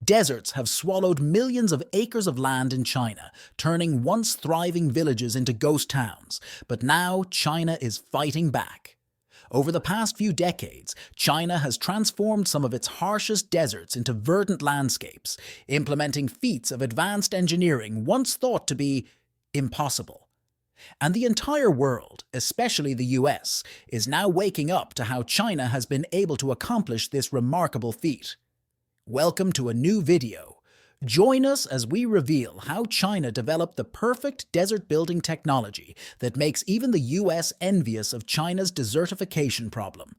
Deserts have swallowed millions of acres of land in China, turning once thriving villages into ghost towns. But now China is fighting back. Over the past few decades, China has transformed some of its harshest deserts into verdant landscapes, implementing feats of advanced engineering once thought to be impossible. And the entire world, especially the US, is now waking up to how China has been able to accomplish this remarkable feat. Welcome to a new video. Join us as we reveal how China developed the perfect desert building technology that makes even the US envious of China's desertification problem.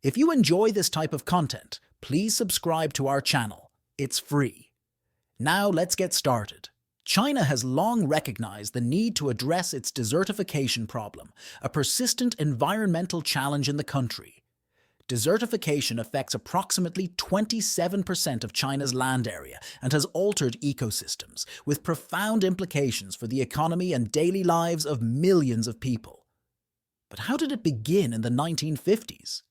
If you enjoy this type of content, please subscribe to our channel. It's free. Now let's get started. China has long recognized the need to address its desertification problem, a persistent environmental challenge in the country. Desertification affects approximately 27% of China's land area and has altered ecosystems, with profound implications for the economy and daily lives of millions of people. But how did it begin in the 1950s?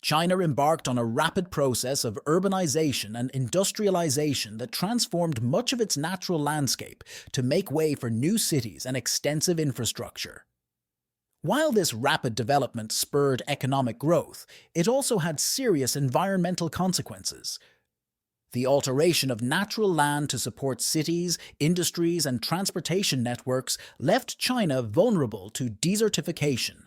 China embarked on a rapid process of urbanization and industrialization that transformed much of its natural landscape to make way for new cities and extensive infrastructure. While this rapid development spurred economic growth, it also had serious environmental consequences. The alteration of natural land to support cities, industries, and transportation networks left China vulnerable to desertification,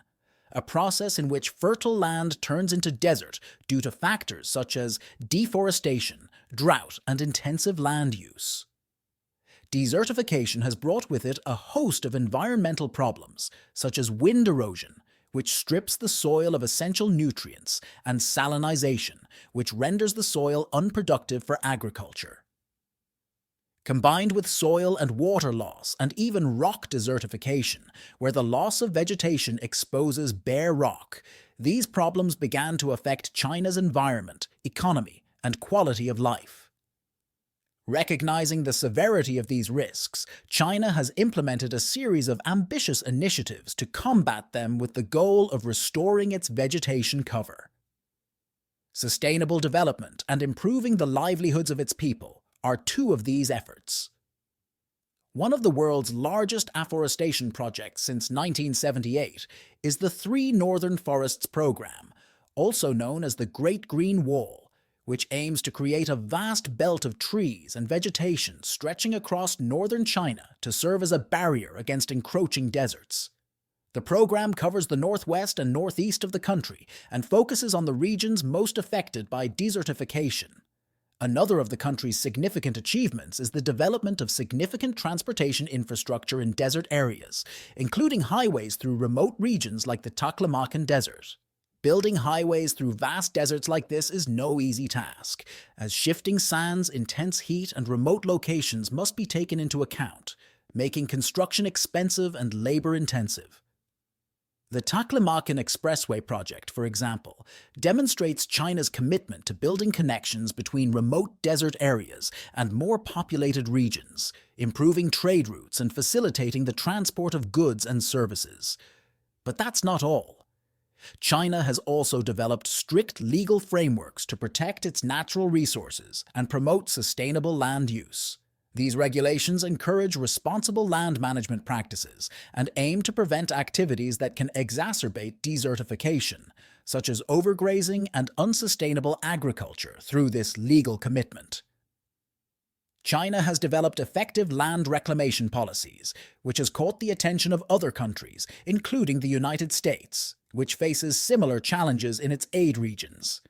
a process in which fertile land turns into desert due to factors such as deforestation, drought, and intensive land use. Desertification has brought with it a host of environmental problems, such as wind erosion, which strips the soil of essential nutrients, and salinization, which renders the soil unproductive for agriculture. Combined with soil and water loss and even rock desertification, where the loss of vegetation exposes bare rock, these problems began to affect China's environment, economy, and quality of life. Recognizing the severity of these risks, China has implemented a series of ambitious initiatives to combat them with the goal of restoring its vegetation cover. Sustainable development and improving the livelihoods of its people are two of these efforts. One of the world's largest afforestation projects since 1978 is the Three Northern Forests Program, also known as the Great Green Wall, which aims to create a vast belt of trees and vegetation stretching across northern China to serve as a barrier against encroaching deserts. The program covers the northwest and northeast of the country and focuses on the regions most affected by desertification. Another of the country's significant achievements is the development of significant transportation infrastructure in desert areas, including highways through remote regions like the Taklamakan Desert. Building highways through vast deserts like this is no easy task, as shifting sands, intense heat, and remote locations must be taken into account, making construction expensive and labor-intensive. The Taklamakan Expressway project, for example, demonstrates China's commitment to building connections between remote desert areas and more populated regions, improving trade routes and facilitating the transport of goods and services. But that's not all. China has also developed strict legal frameworks to protect its natural resources and promote sustainable land use. These regulations encourage responsible land management practices and aim to prevent activities that can exacerbate desertification, such as overgrazing and unsustainable agriculture, through this legal commitment. China has developed effective land reclamation policies, which has caught the attention of other countries, including the United States, which faces similar challenges in its aid regions.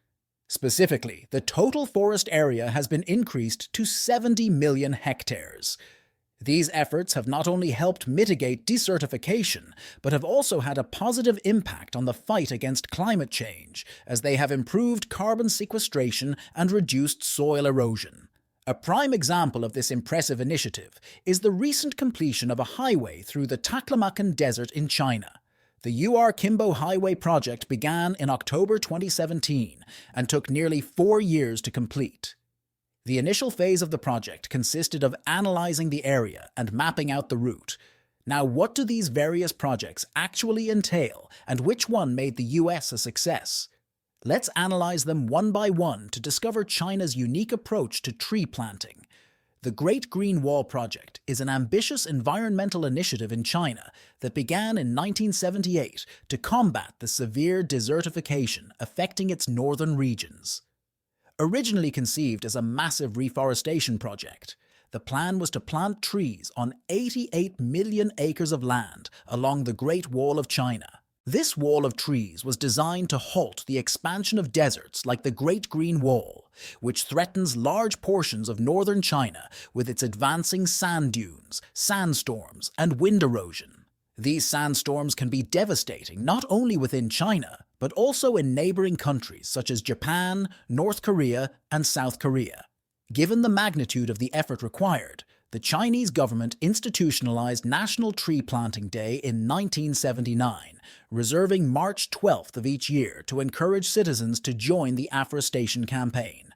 Specifically, the total forest area has been increased to 70 million hectares. These efforts have not only helped mitigate desertification, but have also had a positive impact on the fight against climate change, as they have improved carbon sequestration and reduced soil erosion. A prime example of this impressive initiative is the recent completion of a highway through the Taklamakan Desert in China. The Kimbo Highway project began in October 2017 and took nearly 4 years to complete. The initial phase of the project consisted of analyzing the area and mapping out the route. Now, what do these various projects actually entail, and which one made the US a success? Let's analyze them one by one to discover China's unique approach to tree planting. The Great Green Wall Project is an ambitious environmental initiative in China that began in 1978 to combat the severe desertification affecting its northern regions. Originally conceived as a massive reforestation project, the plan was to plant trees on 88 million acres of land along the Great Wall of China. This wall of trees was designed to halt the expansion of deserts like the Great Green Wall, which threatens large portions of northern China with its advancing sand dunes, sandstorms, and wind erosion. These sandstorms can be devastating not only within China, but also in neighboring countries such as Japan, North Korea, and South Korea. Given the magnitude of the effort required, the Chinese government institutionalized National Tree Planting Day in 1979, reserving March 12th of each year to encourage citizens to join the afforestation campaign.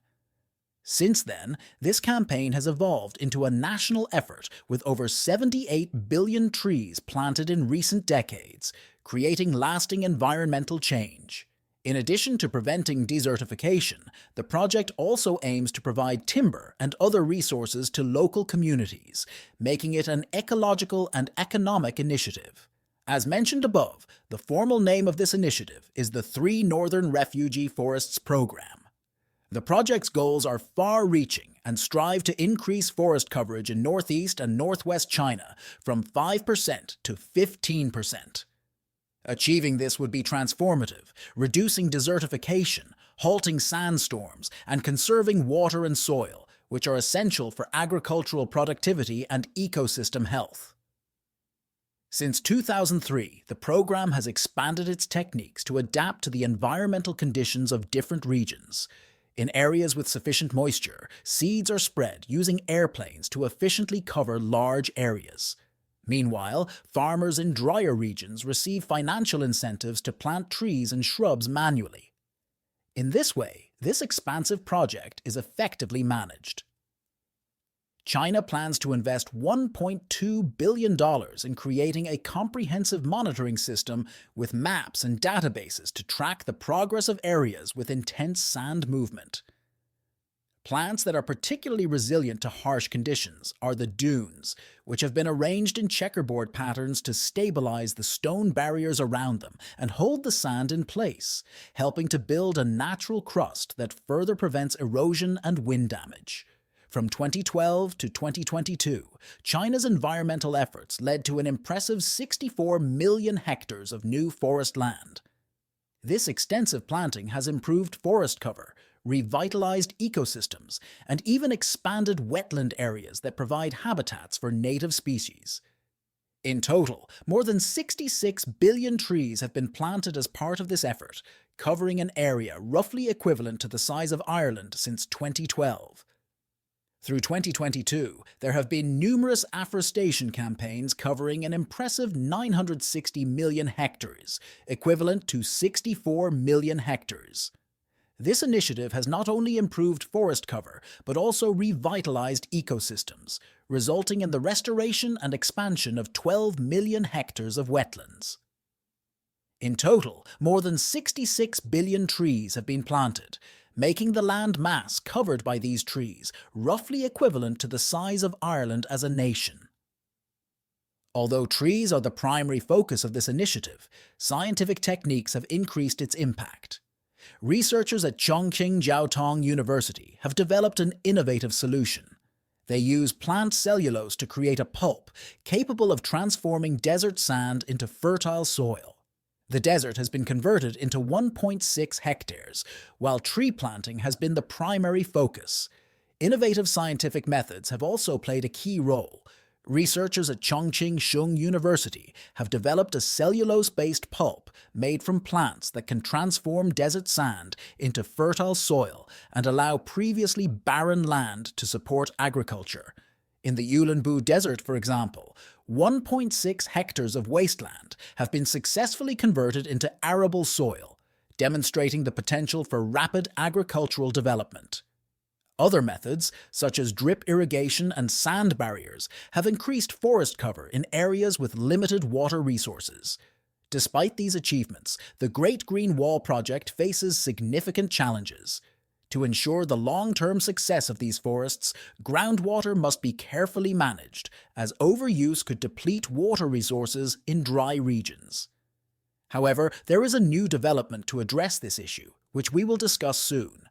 Since then, this campaign has evolved into a national effort with over 78 billion trees planted in recent decades, creating lasting environmental change. In addition to preventing desertification, the project also aims to provide timber and other resources to local communities, making it an ecological and economic initiative. As mentioned above, the formal name of this initiative is the 3 Northern Refugee Forests Program. The project's goals are far-reaching and strive to increase forest coverage in northeast and northwest China from 5% to 15%. Achieving this would be transformative, reducing desertification, halting sandstorms, and conserving water and soil, which are essential for agricultural productivity and ecosystem health. Since 2003, the program has expanded its techniques to adapt to the environmental conditions of different regions. In areas with sufficient moisture, seeds are spread using airplanes to efficiently cover large areas. Meanwhile, farmers in drier regions receive financial incentives to plant trees and shrubs manually. In this way, this expansive project is effectively managed. China plans to invest $1.2 billion in creating a comprehensive monitoring system with maps and databases to track the progress of areas with intense sand movement. Plants that are particularly resilient to harsh conditions are the dunes, which have been arranged in checkerboard patterns to stabilize the stone barriers around them and hold the sand in place, helping to build a natural crust that further prevents erosion and wind damage. From 2012 to 2022, China's environmental efforts led to an impressive 64 million hectares of new forest land. This extensive planting has improved forest cover, revitalized ecosystems, and even expanded wetland areas that provide habitats for native species. In total, more than 66 billion trees have been planted as part of this effort, covering an area roughly equivalent to the size of Ireland since 2012. Through 2022, there have been numerous afforestation campaigns covering an impressive 960 million hectares, equivalent to 64 million hectares. This initiative has not only improved forest cover, but also revitalized ecosystems, resulting in the restoration and expansion of 12 million hectares of wetlands. In total, more than 66 billion trees have been planted, making the land mass covered by these trees roughly equivalent to the size of Ireland as a nation. Although trees are the primary focus of this initiative, scientific techniques have increased its impact. Researchers at Chongqing Jiaotong University have developed an innovative solution. They use plant cellulose to create a pulp capable of transforming desert sand into fertile soil. The desert has been converted into 1.6 hectares, while tree planting has been the primary focus. Innovative scientific methods have also played a key role. Researchers at Chongqing Shung University have developed a cellulose-based pulp made from plants that can transform desert sand into fertile soil and allow previously barren land to support agriculture. In the Ulanbu Desert, for example, 1.6 hectares of wasteland have been successfully converted into arable soil, demonstrating the potential for rapid agricultural development. Other methods, such as drip irrigation and sand barriers, have increased forest cover in areas with limited water resources. Despite these achievements, the Great Green Wall project faces significant challenges. To ensure the long-term success of these forests, groundwater must be carefully managed, as overuse could deplete water resources in dry regions. However, there is a new development to address this issue, which we will discuss soon.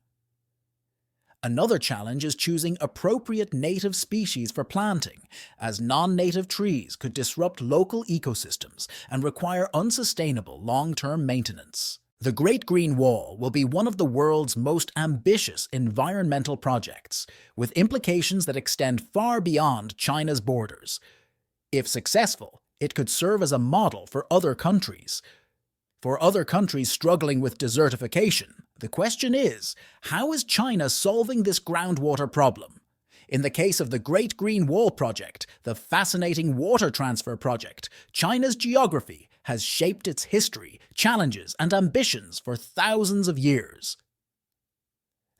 Another challenge is choosing appropriate native species for planting, as non-native trees could disrupt local ecosystems and require unsustainable long-term maintenance. The Great Green Wall will be one of the world's most ambitious environmental projects, with implications that extend far beyond China's borders. If successful, it could serve as a model for other countries. For other countries struggling with desertification, the question is, how is China solving this groundwater problem? In the case of the Great Green Wall project, the fascinating water transfer project, China's geography has shaped its history, challenges, and ambitions for thousands of years.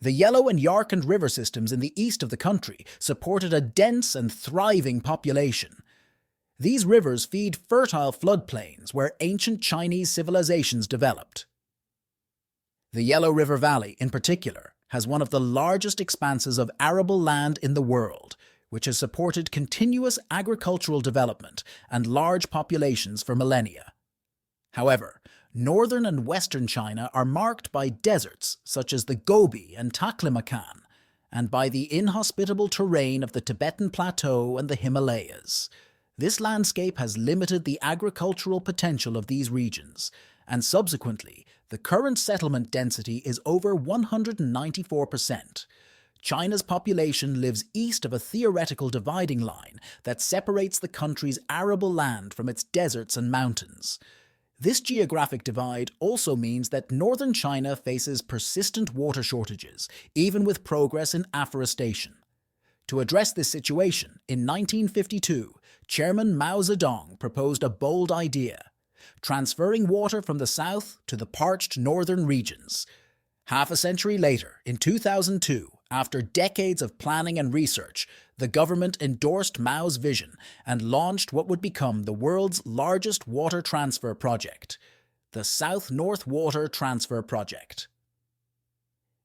The Yellow and Yarkand river systems in the east of the country supported a dense and thriving population. These rivers feed fertile floodplains where ancient Chinese civilizations developed. The Yellow River Valley, in particular, has one of the largest expanses of arable land in the world, which has supported continuous agricultural development and large populations for millennia. However, northern and western China are marked by deserts such as the Gobi and Taklamakan, and by the inhospitable terrain of the Tibetan Plateau and the Himalayas. This landscape has limited the agricultural potential of these regions, and subsequently, the current settlement density is over 194%. China's population lives east of a theoretical dividing line that separates the country's arable land from its deserts and mountains. This geographic divide also means that northern China faces persistent water shortages, even with progress in afforestation. To address this situation, in 1952, Chairman Mao Zedong proposed a bold idea: transferring water from the south to the parched northern regions. Half a century later, in 2002, after decades of planning and research, the government endorsed Mao's vision and launched what would become the world's largest water transfer project, the South-North Water Transfer Project.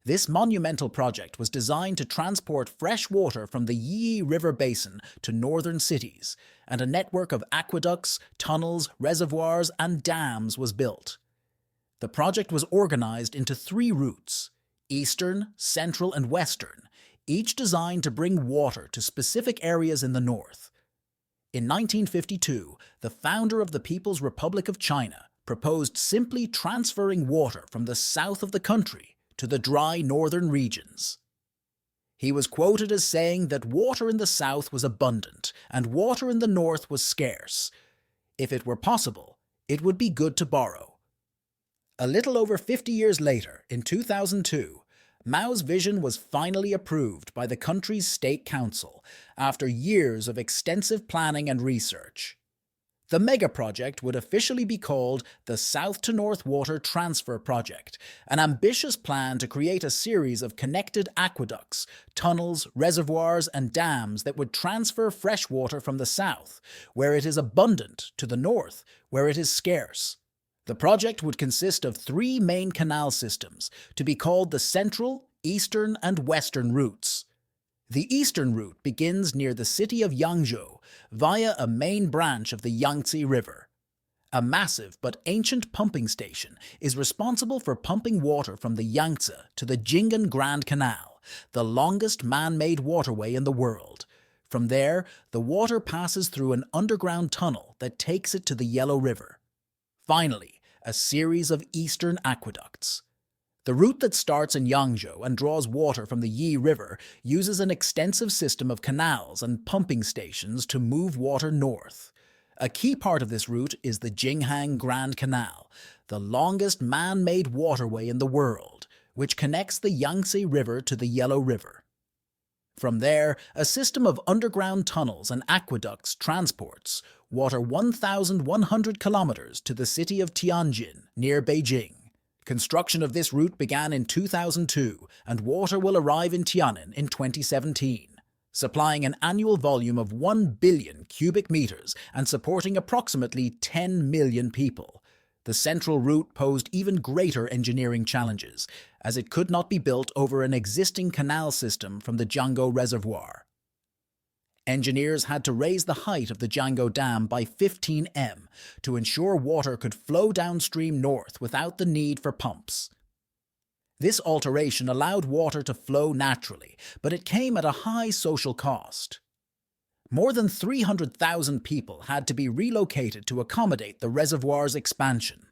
This monumental project was designed to transport fresh water from the Yi River basin to northern cities, and a network of aqueducts, tunnels, reservoirs, and dams was built. The project was organized into 3 routes: eastern, central, and western, each designed to bring water to specific areas in the north. In 1952, the founder of the People's Republic of China proposed simply transferring water from the south of the country to the dry northern regions. He was quoted as saying that water in the south was abundant and water in the north was scarce. If it were possible, it would be good to borrow. A little over 50 years later, in 2002, Mao's vision was finally approved by the country's State Council after years of extensive planning and research. The mega-project would officially be called the South-to-North Water Transfer Project, an ambitious plan to create a series of connected aqueducts, tunnels, reservoirs, and dams that would transfer fresh water from the south, where it is abundant, to the north, where it is scarce. The project would consist of 3 main canal systems, to be called the Central, Eastern, and Western routes. The eastern route begins near the city of Yangzhou via a main branch of the Yangtze River. A massive but ancient pumping station is responsible for pumping water from the Yangtze to the Jing'an Grand Canal, the longest man-made waterway in the world. From there, the water passes through an underground tunnel that takes it to the Yellow River. Finally, a series of eastern aqueducts. The route that starts in Yangzhou and draws water from the Yi River uses an extensive system of canals and pumping stations to move water north. A key part of this route is the Jing'an Grand Canal, the longest man-made waterway in the world, which connects the Yangtze River to the Yellow River. From there, a system of underground tunnels and aqueducts transports water 1,100 kilometers to the city of Tianjin, near Beijing. Construction of this route began in 2002, and water will arrive in Tianjin in 2017, supplying an annual volume of 1 billion cubic meters and supporting approximately 10 million people. The central route posed even greater engineering challenges, as it could not be built over an existing canal system from the Jianggo Reservoir. Engineers had to raise the height of the Jianggo Dam by 15 m to ensure water could flow downstream north without the need for pumps. This alteration allowed water to flow naturally, but it came at a high social cost. More than 300,000 people had to be relocated to accommodate the reservoir's expansion.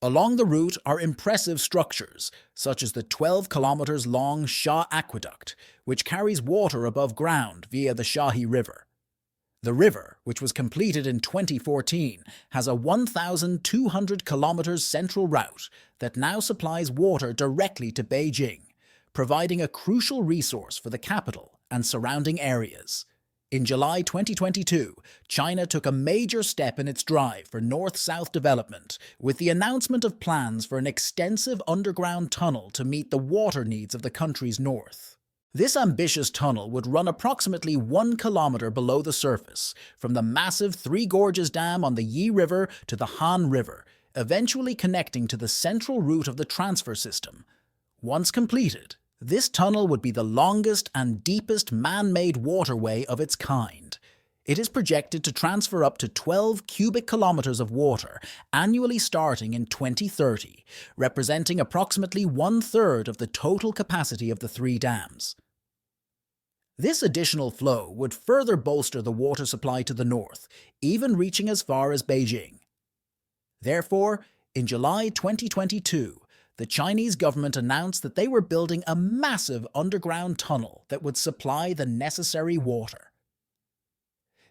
Along the route are impressive structures, such as the 12 kilometers long Shah Aqueduct, which carries water above ground via the Shahi River. The river, which was completed in 2014, has a 1,200 kilometers central route that now supplies water directly to Beijing, providing a crucial resource for the capital and surrounding areas. In July 2022, China took a major step in its drive for north-south development with the announcement of plans for an extensive underground tunnel to meet the water needs of the country's north. This ambitious tunnel would run approximately 1 kilometer below the surface, from the massive Three Gorges Dam on the Yi River to the Han River, eventually connecting to the central route of the transfer system. Once completed, this tunnel would be the longest and deepest man-made waterway of its kind. It is projected to transfer up to 12 cubic kilometers of water annually starting in 2030, representing approximately 1/3 of the total capacity of the three dams. This additional flow would further bolster the water supply to the north, even reaching as far as Beijing. Therefore, in July 2022, the Chinese government announced that they were building a massive underground tunnel that would supply the necessary water.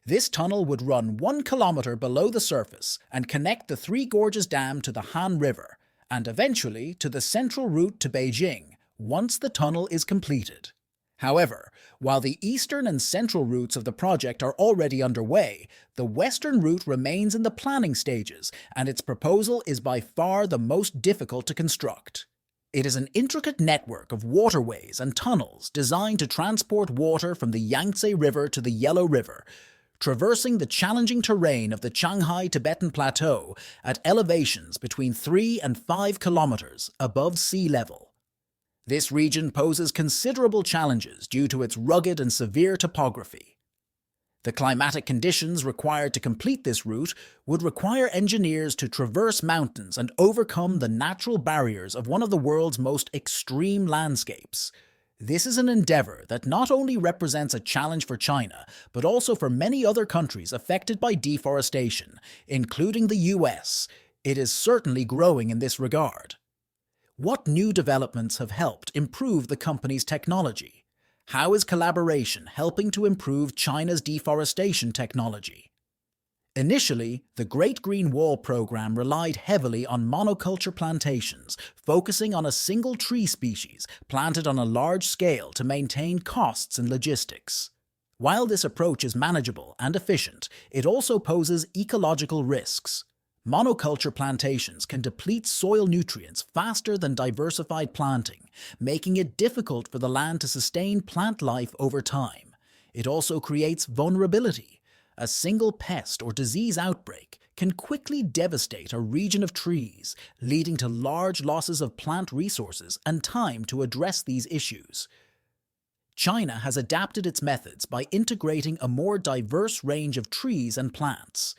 This tunnel would run 1 kilometer below the surface and connect the Three Gorges Dam to the Han River, and eventually to the central route to Beijing once the tunnel is completed. However, while the eastern and central routes of the project are already underway, the western route remains in the planning stages, and its proposal is by far the most difficult to construct. It is an intricate network of waterways and tunnels designed to transport water from the Yangtze River to the Yellow River, traversing the challenging terrain of the Shanghai Tibetan Plateau at elevations between 3 and 5 kilometers above sea level. This region poses considerable challenges due to its rugged and severe topography. The climatic conditions required to complete this route would require engineers to traverse mountains and overcome the natural barriers of one of the world's most extreme landscapes. This is an endeavor that not only represents a challenge for China, but also for many other countries affected by deforestation, including the US. It is certainly growing in this regard. What new developments have helped improve the company's technology? How is collaboration helping to improve China's deforestation technology? Initially, the Great Green Wall program relied heavily on monoculture plantations, focusing on a single tree species planted on a large scale to maintain costs and logistics. While this approach is manageable and efficient, it also poses ecological risks. Monoculture plantations can deplete soil nutrients faster than diversified planting, making it difficult for the land to sustain plant life over time. It also creates vulnerability. A single pest or disease outbreak can quickly devastate a region of trees, leading to large losses of plant resources and time to address these issues. China has adapted its methods by integrating a more diverse range of trees and plants.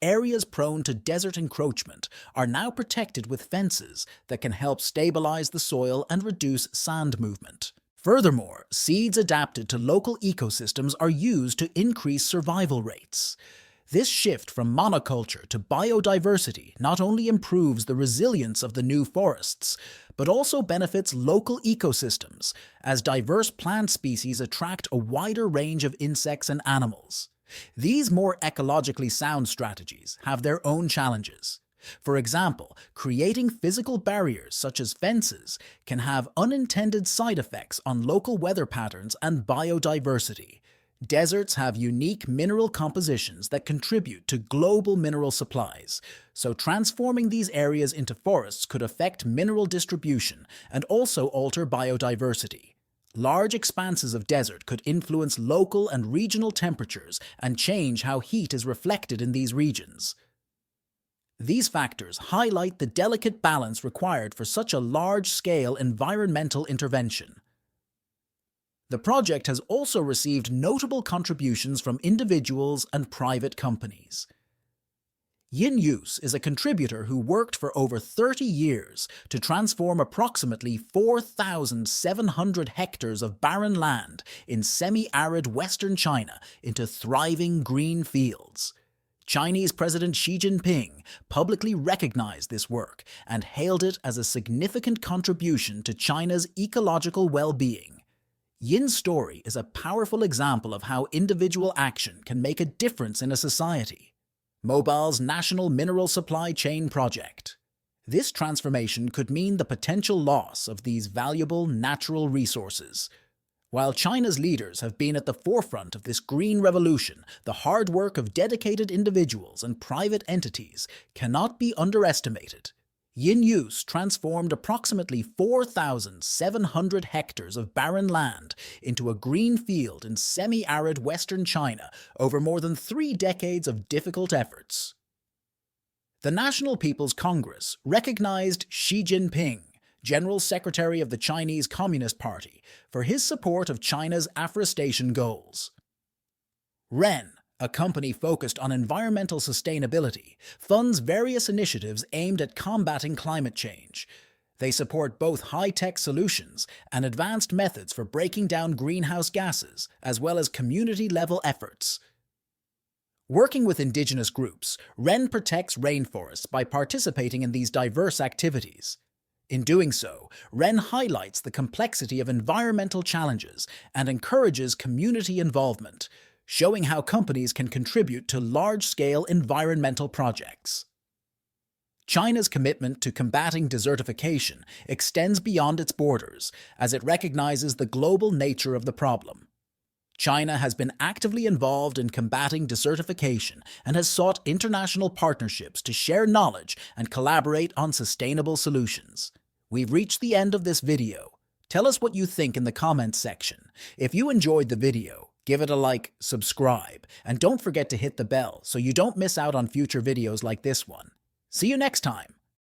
Areas prone to desert encroachment are now protected with fences that can help stabilize the soil and reduce sand movement. Furthermore, seeds adapted to local ecosystems are used to increase survival rates. This shift from monoculture to biodiversity not only improves the resilience of the new forests, but also benefits local ecosystems, as diverse plant species attract a wider range of insects and animals. These more ecologically sound strategies have their own challenges. For example, creating physical barriers such as fences can have unintended side effects on local weather patterns and biodiversity. Deserts have unique mineral compositions that contribute to global mineral supplies, so transforming these areas into forests could affect mineral distribution and also alter biodiversity. Large expanses of desert could influence local and regional temperatures and change how heat is reflected in these regions. These factors highlight the delicate balance required for such a large-scale environmental intervention. The project has also received notable contributions from individuals and private companies. Yin Yus is a contributor who worked for over 30 years to transform approximately 4,700 hectares of barren land in semi-arid Western China into thriving green fields. Chinese President Xi Jinping publicly recognized this work and hailed it as a significant contribution to China's ecological well-being. Yin's story is a powerful example of how individual action can make a difference in a society. Mobile's National Mineral Supply Chain Project. This transformation could mean the potential loss of these valuable natural resources. While China's leaders have been at the forefront of this green revolution, the hard work of dedicated individuals and private entities cannot be underestimated. Yin Yus transformed approximately 4,700 hectares of barren land into a green field in semi-arid Western China over more than 3 decades of difficult efforts. The National People's Congress recognized Xi Jinping, General Secretary of the Chinese Communist Party, for his support of China's afforestation goals. REN, a company focused on environmental sustainability, funds various initiatives aimed at combating climate change. They support both high-tech solutions and advanced methods for breaking down greenhouse gases, as well as community-level efforts. Working with indigenous groups, REN protects rainforests by participating in these diverse activities. In doing so, REN highlights the complexity of environmental challenges and encourages community involvement, showing how companies can contribute to large-scale environmental projects. China's commitment to combating desertification extends beyond its borders, as it recognizes the global nature of the problem. China has been actively involved in combating desertification and has sought international partnerships to share knowledge and collaborate on sustainable solutions. We've reached the end of this video. Tell us what you think in the comments section. If you enjoyed the video, give it a like, subscribe, and don't forget to hit the bell so you don't miss out on future videos like this one. See you next time!